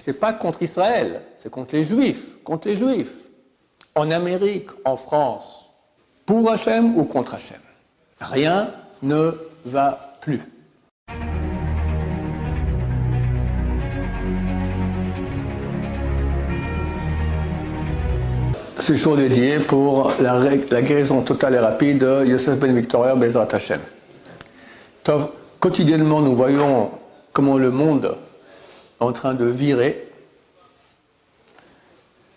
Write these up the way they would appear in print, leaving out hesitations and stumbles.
ce n'est pas contre Israël, c'est contre les Juifs, contre les Juifs. En Amérique, en France, pour Hachem ou contre Hachem. Rien ne va plus. C'est jour dédié pour la guérison totale et rapide de Yosef Ben Victoria Bezrat Hachem. Quotidiennement, nous voyons comment le monde est en train de virer.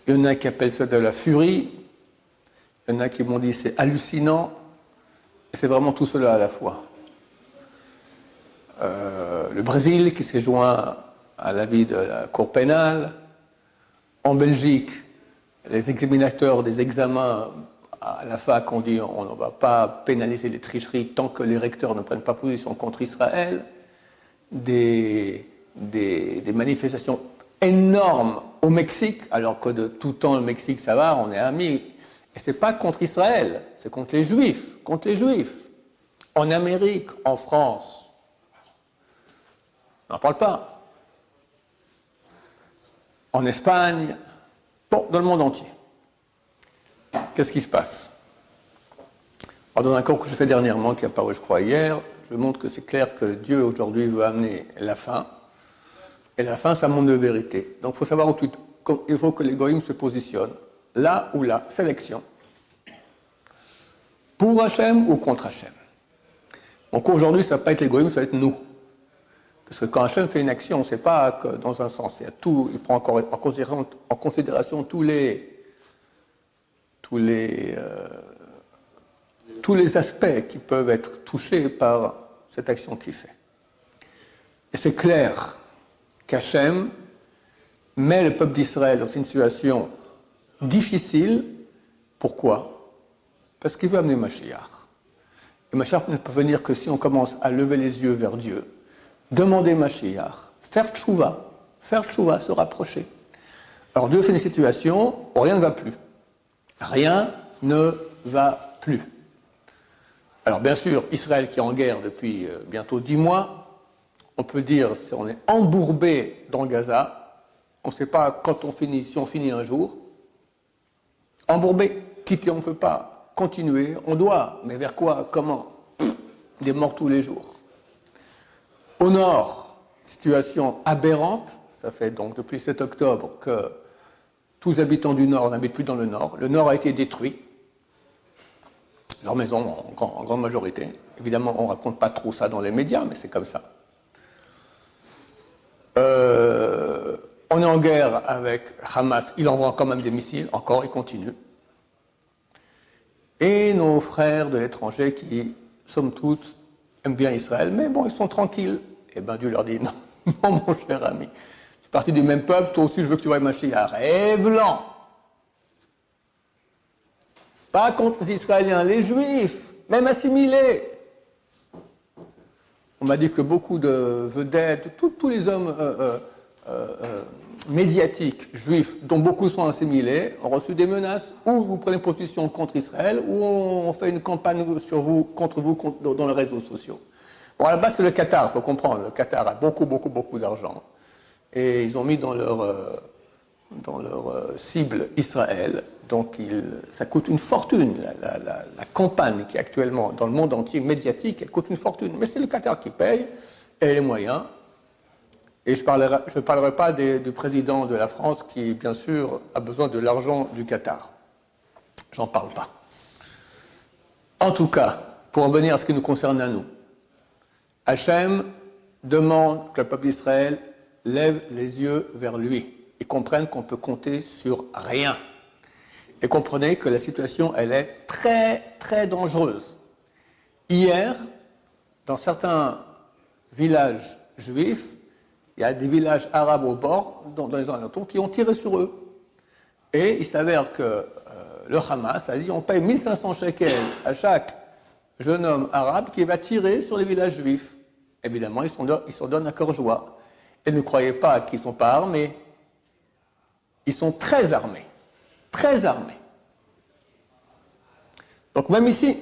Il y en a qui appellent ça de la furie. Il y en a qui m'ont dit c'est hallucinant. Et c'est vraiment tout cela à la fois. Le Brésil qui s'est joint à l'avis de la Cour pénale. En Belgique, les examinateurs des examens à la fac ont dit on ne va pas pénaliser les tricheries tant que les recteurs ne prennent pas position contre Israël. Des manifestations énormes au Mexique, alors que de tout temps le Mexique ça va, on est amis. Et ce n'est pas contre Israël, c'est contre les Juifs, contre les Juifs. En Amérique, en France, on n'en parle pas. En Espagne, bon, dans le monde entier. Qu'est-ce qui se passe? Alors, dans un cours que j'ai fait dernièrement, qui est apparu, je crois, hier, je montre que c'est clair que Dieu, aujourd'hui, veut amener la fin. Et la fin, c'est un monde de vérité. Donc, il faut savoir où il faut que les goïms se positionnent, là ou là, sélection. Pour Hachem ou contre Hachem. Donc, aujourd'hui, ça ne va pas être les goïms, ça va être nous. Parce que quand Hachem fait une action, on ne sait pas que dans un sens. Il prend encore en considération tous les aspects qui peuvent être touchés par cette action qu'il fait. Et c'est clair qu'Hachem met le peuple d'Israël dans une situation difficile. Pourquoi? Parce qu'il veut amener Mashiach. Et Mashiach ne peut venir que si on commence à lever les yeux vers Dieu, demander Mashiach, faire tchouva, se rapprocher. Alors Dieu fait une situation où rien ne va plus. Rien ne va plus. Alors bien sûr, Israël qui est en guerre depuis bientôt 10 mois, on peut dire qu'on est embourbé dans Gaza, on ne sait pas quand on finit, si on finit un jour. Embourbé, quitter on ne peut pas, continuer, on doit, mais vers quoi, comment? Des morts tous les jours. Au nord, situation aberrante, ça fait donc depuis 7 octobre que tous les habitants du Nord n'habitent plus dans le Nord. Le Nord a été détruit, leur maison en grande majorité. Évidemment, on ne raconte pas trop ça dans les médias, mais c'est comme ça. On est en guerre avec Hamas, il envoie quand même des missiles, encore, il continue. Et nos frères de l'étranger qui, somme toute, aiment bien Israël, mais bon, ils sont tranquilles. Et bien Dieu leur dit, non, non mon cher ami, je suis parti du même peuple, toi aussi je veux que tu voies Mashiach. Rêve-l'en. Pas contre les Israéliens, les Juifs, même assimilés. On m'a dit que beaucoup de vedettes, tous les hommes médiatiques juifs, dont beaucoup sont assimilés, ont reçu des menaces, ou vous prenez position contre Israël, ou on fait une campagne sur vous, contre vous dans les réseaux sociaux. Bon, à la base, c'est le Qatar, il faut comprendre. Le Qatar a beaucoup d'argent. Et ils ont mis dans leur cible Israël. Donc, ça coûte une fortune. La campagne qui est actuellement dans le monde entier médiatique, elle coûte une fortune. Mais c'est le Qatar qui paye, et les moyens. Et je ne parlerai pas du président de la France qui, bien sûr, a besoin de l'argent du Qatar. J'en parle pas. En tout cas, pour en venir à ce qui nous concerne à nous, Hachem demande que le peuple d'Israël lève les yeux vers lui et comprenne qu'on peut compter sur rien. Et comprenez que la situation, elle est très, très dangereuse. Hier, dans certains villages juifs, il y a des villages arabes au bord, dans les alentours, qui ont tiré sur eux. Et il s'avère que le Hamas a dit on paye 1500 shekels à chaque jeune homme arabe qui va tirer sur les villages juifs. Évidemment, ils s'en donnent à cœur joie. Et ne croyez pas qu'ils ne sont pas armés. Ils sont très armés. Très armés. Donc même ici,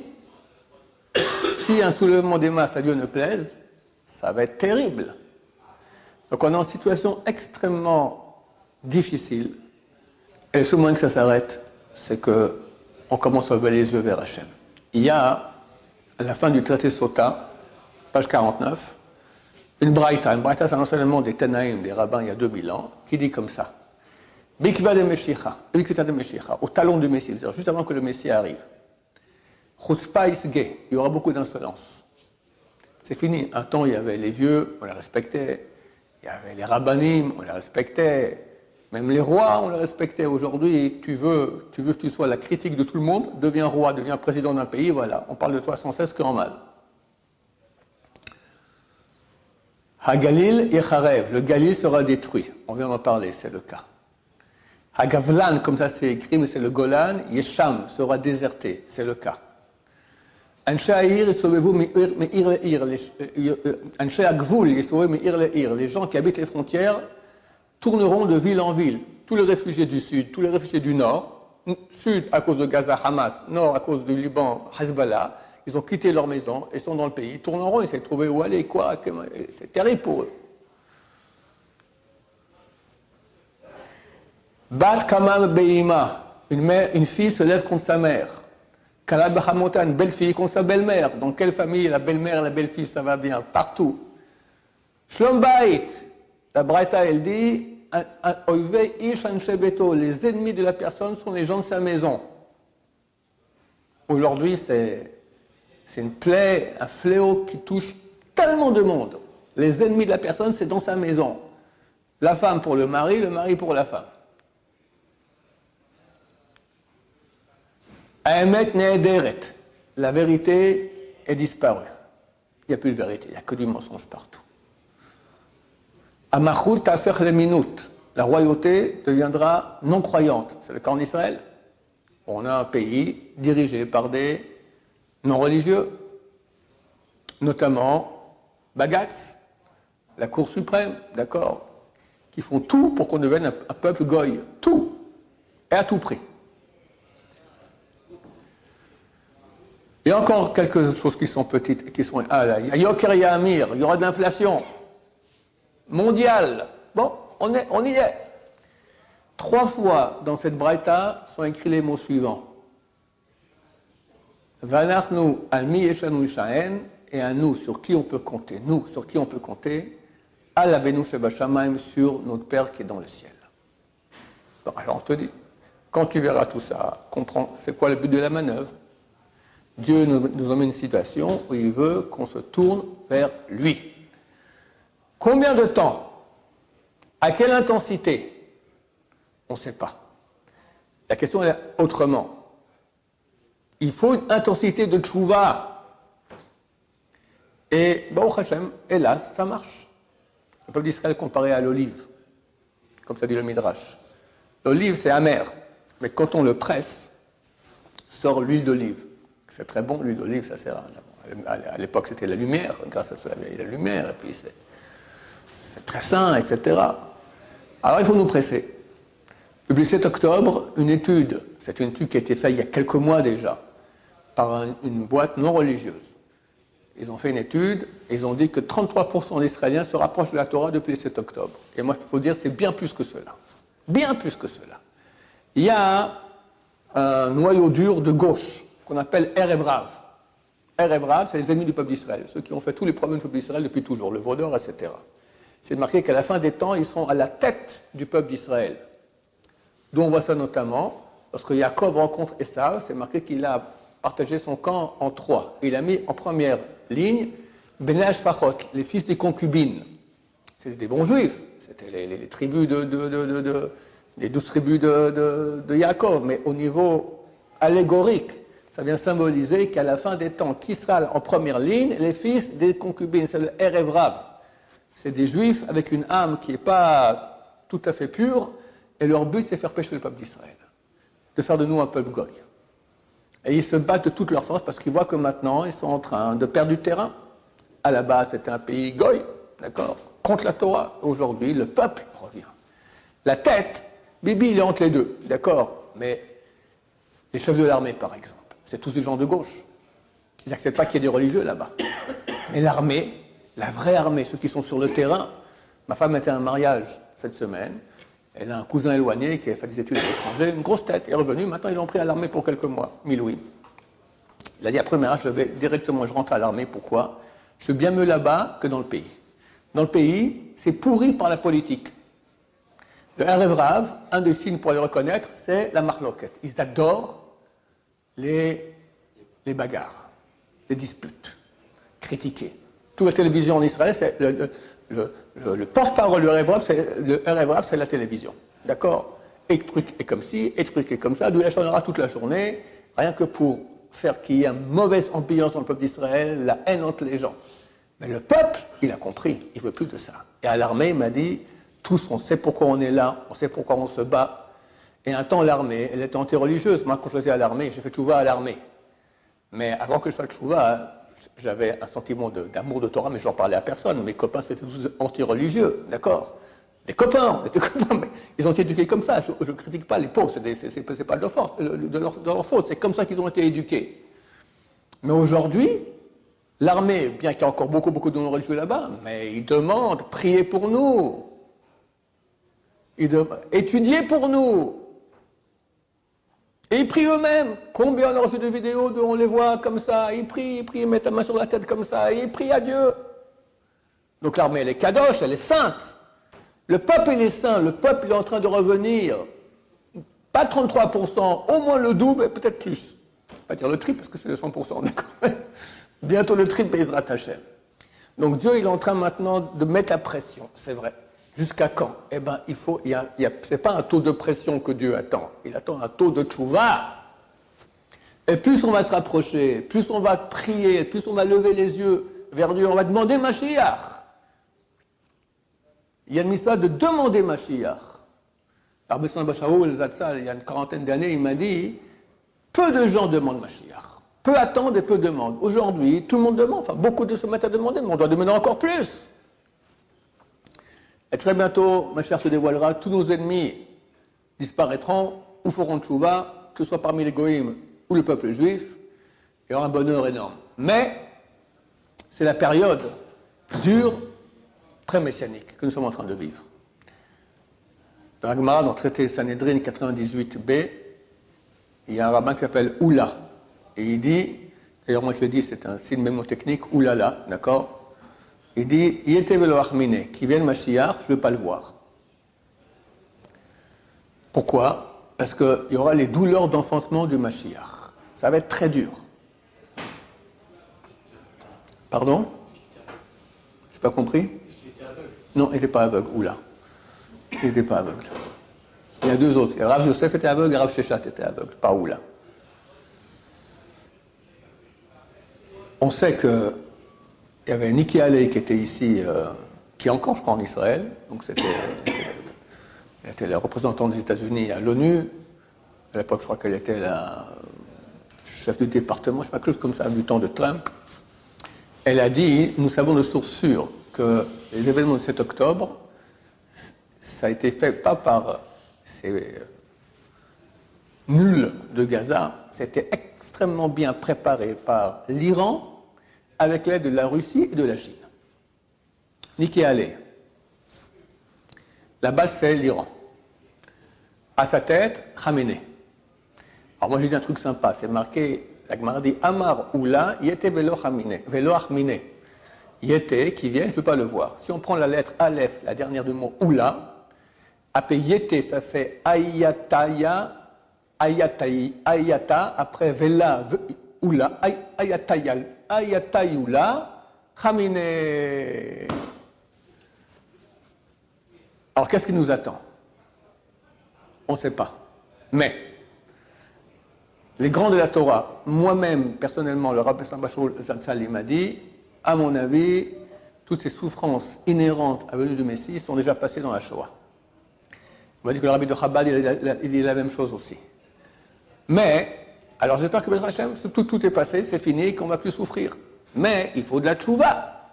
si un soulèvement des masses à Dieu ne plaise, ça va être terrible. Donc on est en situation extrêmement difficile. Et le seul moyen que ça s'arrête, c'est qu'on commence à lever les yeux vers Hachem. Il y a, à la fin du traité Sota, page 49, une braïta. Une braïta, c'est un enseignement des Tanaïm, des rabbins, il y a 2000 ans, qui dit comme ça. Bikva de Meshicha, au talon du Messie, c'est-à-dire juste avant que le Messie arrive. Chutzpah isge, il y aura beaucoup d'insolence. C'est fini. Un temps, il y avait les vieux, on les respectait. Il y avait les rabbanim, on les respectait. Même les rois, on les respectait. Aujourd'hui, tu veux que tu sois la critique de tout le monde, deviens roi, deviens président d'un pays, voilà. On parle de toi sans cesse qu'en mal. Hagalil yecharev, le Galil sera détruit. On vient d'en parler, c'est le cas. Hagavlan, comme ça c'est écrit, mais c'est le Golan, Yesham sera déserté, c'est le cas. Anshe Ha'ir, sauvez-vous me'ir le'ir. Anshe Ha'gvul, sauvez-vous me'ir le'ir. Les gens qui habitent les frontières tourneront de ville en ville. Tous les réfugiés du sud, tous les réfugiés du nord, sud à cause de Gaza, Hamas, nord à cause du Liban, Hezbollah, ils ont quitté leur maison et sont dans le pays. Ils tourneront, ils essaient de trouver où aller, quoi. C'est terrible pour eux. Bat Kamam Beima, une fille se lève contre sa mère. Kalab Bahamota, une belle fille contre sa belle-mère. Dans quelle famille la belle-mère et la belle-fille, ça va bien? Partout. Shlom Bait, la Braïta, elle dit, les ennemis de la personne sont les gens de sa maison. Aujourd'hui, c'est une plaie, un fléau qui touche tellement de monde. Les ennemis de la personne, c'est dans sa maison. La femme pour le mari pour la femme. Aemet ne'ederet. La vérité est disparue. Il n'y a plus de vérité, il n'y a que du mensonge partout. Amachut ta'afech leminut. La royauté deviendra non croyante. C'est le cas en Israël. On a un pays dirigé par des non-religieux, notamment Bagatz, la Cour suprême, d'accord, qui font tout pour qu'on devienne un peuple goy. Tout. Et à tout prix. Il y a encore quelques choses qui sont petites, qui sont... Ah là, il y a Yoker et Amir, il y aura de l'inflation mondiale. Bon, on y est. 3 fois dans cette braïta sont écrits les mots suivants. Vanachnu almi yeshanu shaen, et à nous, sur qui on peut compter. Nous, sur qui on peut compter. Al avenu shebashamaim, sur notre Père qui est dans le ciel. Bon, alors on te dit, quand tu verras tout ça, comprends, c'est quoi le but de la manœuvre? Dieu nous emmène une situation où il veut qu'on se tourne vers lui. Combien de temps? À quelle intensité? On ne sait pas. La question est autrement. Il faut une intensité de tchouva. Et, Baruch Hashem, hélas, ça marche. Le peuple d'Israël comparé à l'olive, comme ça dit le Midrash. L'olive, c'est amer, mais quand on le presse, sort l'huile d'olive. C'est très bon, l'huile d'olive, ça sert à l'époque, c'était la lumière, grâce à cela, il y a la lumière, et puis c'est très sain, etc. Alors, il faut nous presser. Le 7 octobre, une étude, c'est une étude qui a été faite il y a quelques mois déjà, par une boîte non religieuse. Ils ont fait une étude, et ils ont dit que 33% d'Israéliens se rapprochent de la Torah depuis le 7 octobre. Et moi, il faut dire, c'est bien plus que cela. Bien plus que cela. Il y a un noyau dur de gauche, qu'on appelle Erev Rav. Erev Rav, c'est les ennemis du peuple d'Israël, ceux qui ont fait tous les problèmes du peuple d'Israël depuis toujours, le vaudor, etc. C'est marqué qu'à la fin des temps, ils seront à la tête du peuple d'Israël. D'où on voit ça notamment, lorsque Yaakov rencontre Esav, c'est marqué qu'il a partagé son camp en 3. Il a mis en première ligne Benaj Fachot, les fils des concubines. C'était des bons juifs, c'était les tribus les 12 tribus de Yaakov, mais au niveau allégorique, ça vient symboliser qu'à la fin des temps, qui sera en première ligne? Les fils des concubines, c'est le Erev Rav. C'est des juifs avec une âme qui n'est pas tout à fait pure, et leur but c'est faire pécher le peuple d'Israël, de faire de nous un peuple goy. Et ils se battent de toute leur force parce qu'ils voient que maintenant ils sont en train de perdre du terrain. À la base c'était un pays goy, d'accord, contre la Torah. Aujourd'hui le peuple revient. La tête, Bibi il est entre les deux, d'accord, mais les chefs de l'armée par exemple, c'est tous des gens de gauche. Ils n'acceptent pas qu'il y ait des religieux là-bas. Mais l'armée, la vraie armée, ceux qui sont sur le terrain, ma femme était à un mariage cette semaine, Elle a un cousin éloigné qui a fait des études à l'étranger, une grosse tête, est revenu, maintenant ils l'ont pris à l'armée pour quelques mois, Milouim. Il a dit, après je vais directement, je rentre à l'armée, pourquoi? Je suis bien mieux là-bas que dans le pays. Dans le pays, c'est pourri par la politique. Le Erev Rav, un des signes pour les reconnaître, c'est la marloquette. Ils adorent les bagarres, les disputes, critiquer. Toute la télévision en Israël, c'est le porte-parole du Erev Rav, c'est la télévision. D'accord? Et truc est comme ci, et truc est comme ça, d'où il changera toute la journée, rien que pour faire qu'il y ait une mauvaise ambiance dans le peuple d'Israël, la haine entre les gens. Mais le peuple, il a compris, il ne veut plus de ça. Et à l'armée, il m'a dit, tous, on sait pourquoi on est là, on sait pourquoi on se bat. Et un temps, l'armée, elle était anti-religieuse. Moi, quand j'étais à l'armée, j'ai fait tchouva à l'armée. Mais avant que je fasse tchouva, j'avais un sentiment d'amour de Torah, mais je n'en parlais à personne. Mes copains, c'était tous anti-religieux, d'accord? Des copains, mais ils ont été éduqués comme ça. Je ne critique pas les pauvres, c'est pas de leur faute, c'est comme ça qu'ils ont été éduqués. Mais aujourd'hui, l'armée, bien qu'il y ait encore beaucoup de non-religieux là-bas, mais ils demandent, priez pour nous. Étudiez pour nous. Et ils prient eux-mêmes. Combien on a reçu de vidéos où on les voit comme ça, ils prient, ils mettent la main sur la tête comme ça, et ils prient à Dieu. Donc l'armée, elle est kadosh, elle est sainte. Le peuple, il est saint, le peuple est en train de revenir. Pas 33%, au moins le double, et peut-être plus. Je ne vais pas dire le triple, parce que c'est le 100%, d'accord? Bientôt le triple, Bezrat Hashem. Donc Dieu, il est en train maintenant de mettre la pression, c'est vrai. Jusqu'à quand? Eh bien, c'est pas un taux de pression que Dieu attend, il attend un taux de tchouva. Et plus on va se rapprocher, plus on va prier, plus on va lever les yeux vers Dieu, on va demander Mashiach. Il y a une mitzvah de demander Mashiach. Rabbi Shimon Shaul Zatzal, il y a une quarantaine d'années, il m'a dit, peu de gens demandent Mashiach. Peu attendent et peu demandent. Aujourd'hui, tout le monde demande, enfin beaucoup de se mettent à demander, mais on doit demander encore plus. Et très bientôt, Mashiach se dévoilera, tous nos ennemis disparaîtront, ou feront tchouva, que ce soit parmi les goïms ou le peuple juif, il y aura un bonheur énorme. Mais, c'est la période dure, très messianique, que nous sommes en train de vivre. Dans la Gemara, dans le traité Sanhedrin 98b, il y a un rabbin qui s'appelle Oula. Et il dit, d'ailleurs moi je le dis, c'est un signe mémotechnique, Oulala, d'accord? Il dit, Yete velo achmine, qui vient le Mashiach, je ne veux pas le voir. Pourquoi? Parce qu'il y aura les douleurs d'enfantement du Mashiach. Ça va être très dur. Pardon? Je n'ai pas compris? Non, il n'était pas aveugle, Oula. Il n'était pas aveugle. Il y a deux autres. Rav Yosef était aveugle et Rav Sheshat était aveugle, pas Oula. On sait qu'il y avait Nikki Haley qui était ici, qui est encore, je crois, en Israël. Donc elle était la représentante des États-Unis à l'ONU. À l'époque, je crois qu'elle était la chef du département, je ne sais pas, quelque chose comme ça, du temps de Trump. Elle a dit, nous savons de source sûre que les événements du 7 octobre, ça a été fait pas par ces nuls de Gaza, c'était extrêmement bien préparé par l'Iran avec l'aide de la Russie et de la Chine. Nikki Haley. La base, c'est l'Iran. À sa tête, Khamenei. Alors moi, j'ai dit un truc sympa, c'est marqué, la Gemara dit Amar Oula, Yete velo Achmine. Yete, qui vient, je ne veux pas le voir. Si on prend la lettre Aleph, la dernière du mot Oula, après Yete, ça fait Ayataya, Ayata, après Vela, Oula, Ayatayula, Khamenei. Alors, qu'est-ce qui nous attend? On ne sait pas. Mais, les grands de la Torah, moi-même, personnellement, le Rabbi Shimon Zatzal m'a dit, à mon avis, toutes ces souffrances inhérentes à la venue du Messie sont déjà passées dans la Shoah. On m'a dit que le Rabbi de Chabad, il dit la même chose aussi. Mais, alors j'espère que Bezrat Hashem, tout est passé, c'est fini, qu'on ne va plus souffrir. Mais, il faut de la tchouva.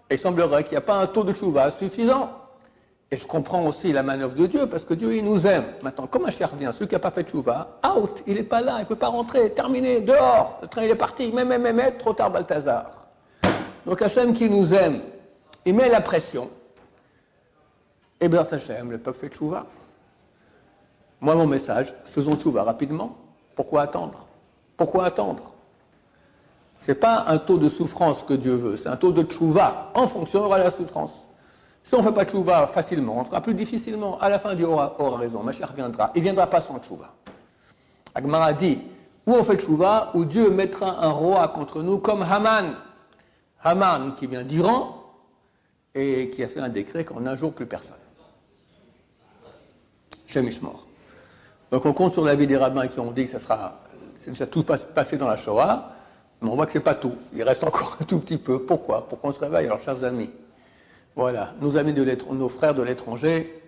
Et il semblerait qu'il n'y a pas un taux de tchouva suffisant. Et je comprends aussi la manœuvre de Dieu, parce que Dieu, il nous aime. Maintenant, comme un cher revient, celui qui n'a pas fait de tchouva, out, il n'est pas là, il ne peut pas rentrer, terminé, dehors, le train il est parti, mais, trop tard, Balthazar. Donc Hachem qui nous aime, il met la pression. Et Bezrat Hashem, le peuple fait tchouva. Moi, mon message, faisons tchouva rapidement. Pourquoi attendre? Pourquoi attendre? Ce n'est pas un taux de souffrance que Dieu veut, c'est un taux de tchouva. En fonction, aura la souffrance. Si on ne fait pas tchouva facilement, on fera plus difficilement. À la fin, Dieu aura raison. Mashiach viendra. Il ne viendra pas sans tchouva. Agmara dit, ou on fait tchouva, ou Dieu mettra un roi contre nous comme Haman. Haman qui vient d'Iran et qui a fait un décret qu'en un jour, plus personne. Shem Ishmor. Donc on compte sur l'avis des rabbins qui ont dit que c'est déjà tout passé dans la Shoah, mais on voit que ce n'est pas tout. Il reste encore un tout petit peu. Pourquoi? Pour qu'on se réveille, alors chers amis. Voilà, nos frères de l'étranger,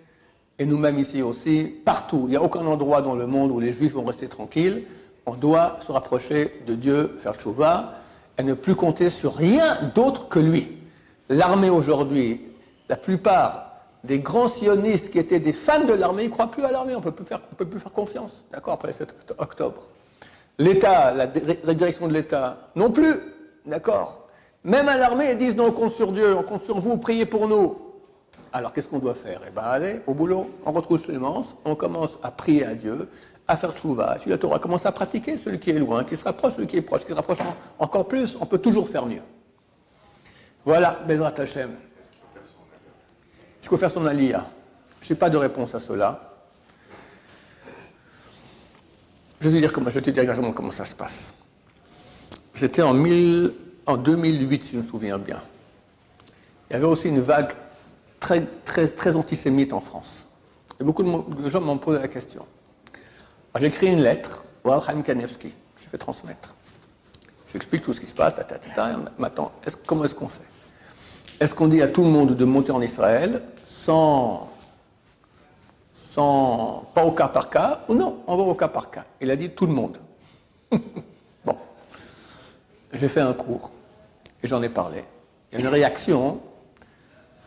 et nous-mêmes ici aussi, partout. Il n'y a aucun endroit dans le monde où les Juifs vont rester tranquilles. On doit se rapprocher de Dieu, faire tchouva, et ne plus compter sur rien d'autre que lui. L'armée aujourd'hui, la plupart des grands sionistes qui étaient des fans de l'armée, ils ne croient plus à l'armée, on ne peut plus faire confiance, d'accord, après le 7 octobre. L'État, la direction de l'État, non plus, d'accord. Même à l'armée, ils disent non, on compte sur Dieu, on compte sur vous, priez pour nous. Alors qu'est-ce qu'on doit faire? Eh bien, allez, au boulot, on retrouve l'immense, on commence à prier à Dieu, à faire tchouva, puis la Torah commence à pratiquer, celui qui est loin, qui se rapproche, celui qui est proche, qui se rapproche encore plus, on peut toujours faire mieux. Voilà, Bezrat Hashem. Est-ce qu'il faut faire son aliyah? Je n'ai pas de réponse à cela. Je vais te dire exactement comment ça se passe. C'était en 2008, si je me souviens bien. Il y avait aussi une vague très antisémite en France. Et beaucoup de gens m'ont posé la question. J'ai écrit une lettre au Chaim Kanevski, je fais transmettre. J'explique tout ce qui se passe, maintenant, comment est-ce qu'on fait? Est-ce qu'on dit à tout le monde de monter en Israël pas au cas par cas, ou non, on va au cas par cas. Il a dit tout le monde. Bon, j'ai fait un cours, et j'en ai parlé. Il y a une réaction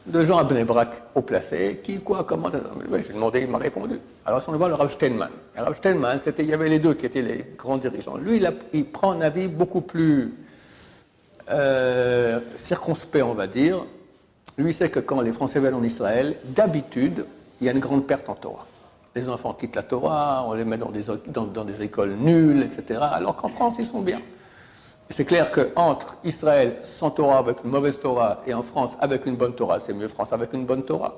de gens à Bnei Brak haut placés, qui, quoi, comment, je lui ai demandé, il m'a répondu. Alors, si on voit le Rav Steinman. Le Rav Steinman, il y avait les deux qui étaient les grands dirigeants. Lui, il prend un avis beaucoup plus circonspect, on va dire. Lui, il sait que quand les Français viennent en Israël, d'habitude, il y a une grande perte en Torah. Les enfants quittent la Torah, on les met dans des écoles nulles, etc. Alors qu'en France, ils sont bien. Et c'est clair qu'entre Israël sans Torah, avec une mauvaise Torah, et en France avec une bonne Torah, c'est mieux France avec une bonne Torah.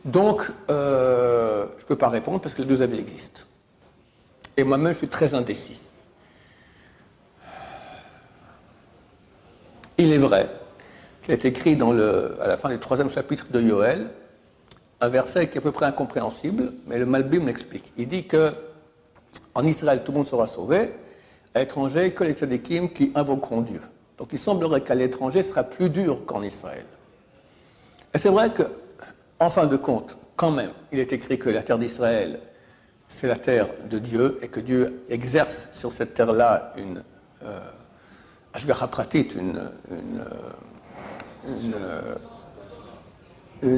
Donc, je ne peux pas répondre parce que les deux avis existent. Et moi-même, je suis très indécis. Il est vrai qu'il est écrit à la fin du 3e chapitre de Yoël, un verset qui est à peu près incompréhensible, mais le Malbim l'explique. Il dit qu'en Israël, tout le monde sera sauvé, à l'étranger, que les tzadikim qui invoqueront Dieu. Donc il semblerait qu'à l'étranger, ce sera plus dur qu'en Israël. Et c'est vrai qu'en fin de compte, quand même, il est écrit que la terre d'Israël, c'est la terre de Dieu, et que Dieu exerce sur cette terre-là une ashgacha pratit,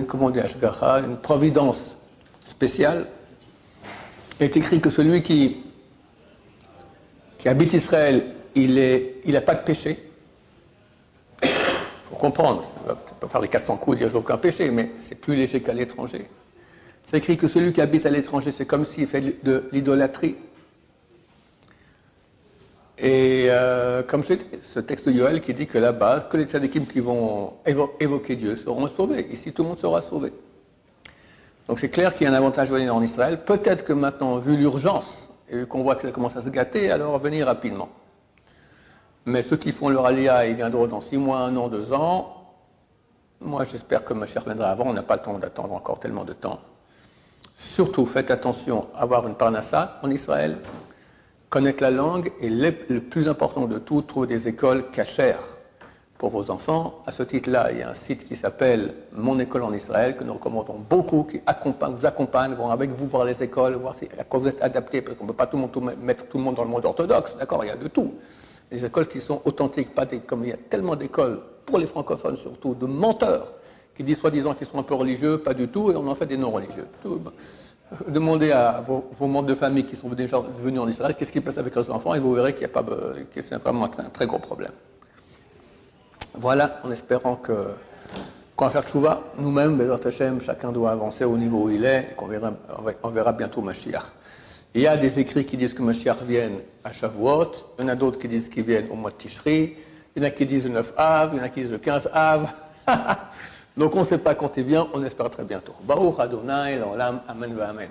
comment on dit ashgacha, une providence spéciale. Il est écrit que celui qui habite Israël, il n'a pas de péché. Il faut comprendre, on ne peut pas faire les 400 coups et dire j'ai aucun péché, mais c'est plus léger qu'à l'étranger. C'est écrit que celui qui habite à l'étranger, c'est comme s'il fait de l'idolâtrie. Et comme je dis, ce texte de Yoël qui dit que là-bas, que les tzadikim qui vont évoquer Dieu seront sauvés. Ici, tout le monde sera sauvé. Donc c'est clair qu'il y a un avantage à venir en Israël. Peut-être que maintenant, vu l'urgence, et qu'on voit que ça commence à se gâter, alors venir rapidement. Mais ceux qui font leur aliyah, ils viendront dans 6 mois, 1 an, 2 ans. Moi, j'espère que Mashiach viendra avant. On n'a pas le temps d'attendre encore tellement de temps. Surtout, faites attention à avoir une parnassa en Israël, connaître la langue, et le plus important de tout, trouver des écoles cachères pour vos enfants. À ce titre-là, il y a un site qui s'appelle Mon École en Israël, que nous recommandons beaucoup, qui vous accompagne, vont avec vous voir les écoles, voir à quoi vous êtes adaptés, parce qu'on ne peut pas mettre tout le monde dans le monde orthodoxe, d'accord, il y a de tout. Les écoles qui sont authentiques, comme il y a tellement d'écoles, pour les francophones surtout, de menteurs, qui disent soi-disant qu'ils sont un peu religieux, pas du tout, et on en fait des non-religieux. Demandez à vos membres de famille qui sont déjà venus en Israël, qu'est-ce qui se passe avec leurs enfants, et vous verrez que c'est vraiment un très gros problème. Voilà, en espérant que Quand on va faire tchouva, nous-mêmes, Bezrat Hashem, chacun doit avancer au niveau où il est, et on verra bientôt Mashiach. Il y a des écrits qui disent que Mashiach vienne à Shavuot, il y en a d'autres qui disent qu'il vienne au mois de Tishri, il y en a qui disent le 9 Av, il y en a qui disent le 15 Av. Donc on ne sait pas quand il vient, on espère très bientôt. Baruch Adonai, l'Olam, Amen, Amen.